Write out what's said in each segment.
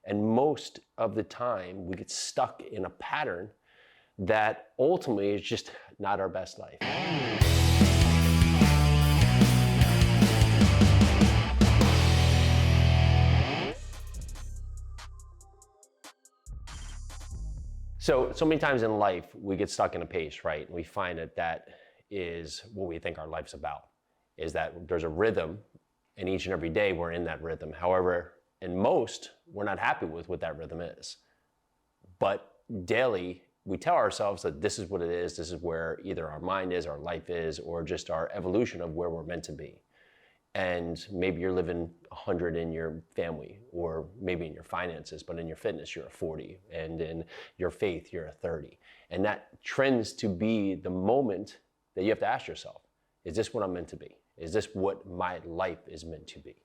And most of the time, we get stuck in a pattern that ultimately is just not our best life. So many times in life, we get stuck in a pace, right? And we find that that is what we think our life's about, is that there's a rhythm, and each and every day we're in that rhythm. However, in most, we're not happy with what that rhythm is. But daily, we tell ourselves that this is what it is, this is where either our mind is, our life is, or just our evolution of where we're meant to be. And maybe you're living 100 in your family, or maybe in your finances, but in your fitness, you're a 40, and in your faith, you're a 30. And that trends to be the moment that you have to ask yourself, is this what I'm meant to be? Is this what my life is meant to be?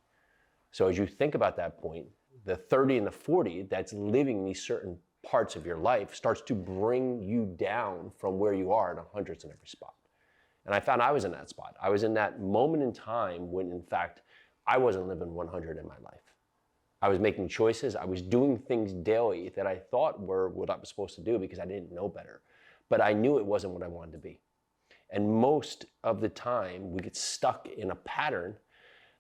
So as you think about that point, the 30 and the 40 that's living these certain parts of your life starts to bring you down from where you are in the hundreds in every spot. And I found I was in that spot. I was in that moment in time when, in fact, I wasn't living 100 in my life. I was making choices. I was doing things daily that I thought were what I was supposed to do because I didn't know better. But I knew it wasn't what I wanted to be. And most of the time, we get stuck in a pattern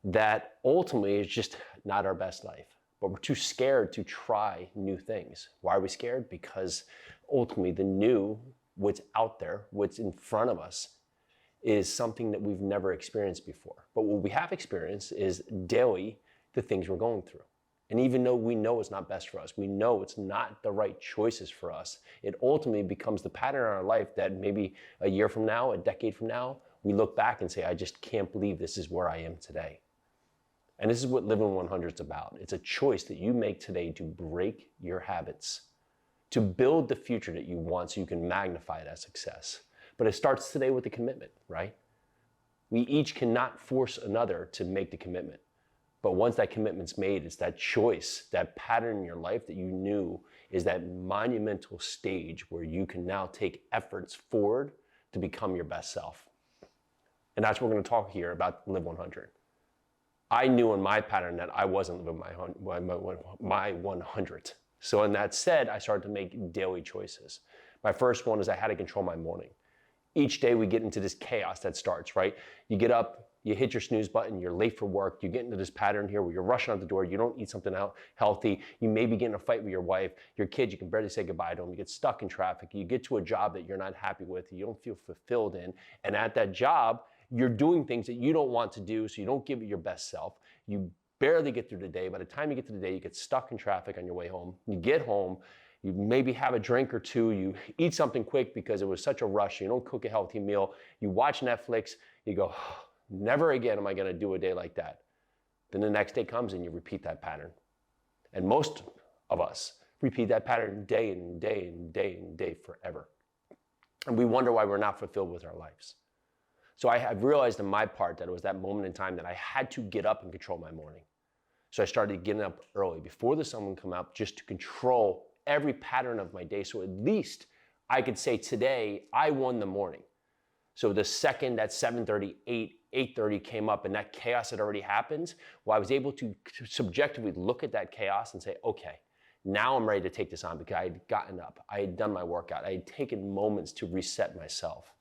that ultimately is just not our best life. But we're too scared to try new things. Why are we scared? Because ultimately the new, what's out there, what's in front of us, is something that we've never experienced before. But what we have experienced is daily the things we're going through. And even though we know it's not best for us, we know it's not the right choices for us, it ultimately becomes the pattern in our life that maybe a year from now, a decade from now, we look back and say, I just can't believe this is where I am today. And this is what Living 100 is about. It's a choice that you make today to break your habits, to build the future that you want so you can magnify that success. But it starts today with a commitment, right? We each cannot force another to make the commitment. But once that commitment's made, it's that choice, that pattern in your life that you knew is that monumental stage where you can now take efforts forward to become your best self. And that's what we're going to talk here about Live 100. I knew in my pattern that I wasn't living my 100. So in that said, I started to make daily choices. My first one is I had to control my morning. Each day we get into this chaos that starts, right? You get up, you hit your snooze button, you're late for work, you get into this pattern here where you're rushing out the door, you don't eat something out healthy, you maybe get in a fight with your wife, your kids, you can barely say goodbye to them, you get stuck in traffic, you get to a job that you're not happy with, you don't feel fulfilled in, and at that job, you're doing things that you don't want to do, so you don't give it your best self. You barely get through the day. By the time you get to the day, you get stuck in traffic on your way home. You get home, you maybe have a drink or two, you eat something quick because it was such a rush, you don't cook a healthy meal, you watch Netflix, you go, never again am I gonna do a day like that. Then the next day comes and you repeat that pattern. And most of us repeat that pattern day and day and day and day forever. And we wonder why we're not fulfilled with our lives. So I've realized in my part that it was that moment in time that I had to get up and control my morning. So I started getting up early before the sun would come up just to control every pattern of my day. So at least I could say today I won the morning. So the second that 7:30, 8:30 came up and that chaos had already happened, well, I was able to subjectively look at that chaos and say, okay, now I'm ready to take this on because I had gotten up, I had done my workout, I had taken moments to reset myself.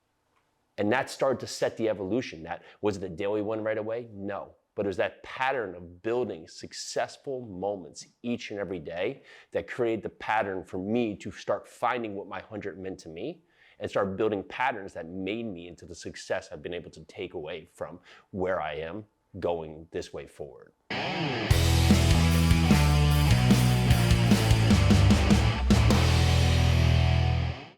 And that started to set the evolution. That was it a daily one right away? No. But it was that pattern of building successful moments each and every day that created the pattern for me to start finding what my 100 meant to me and start building patterns that made me into the success I've been able to take away from where I am going this way forward.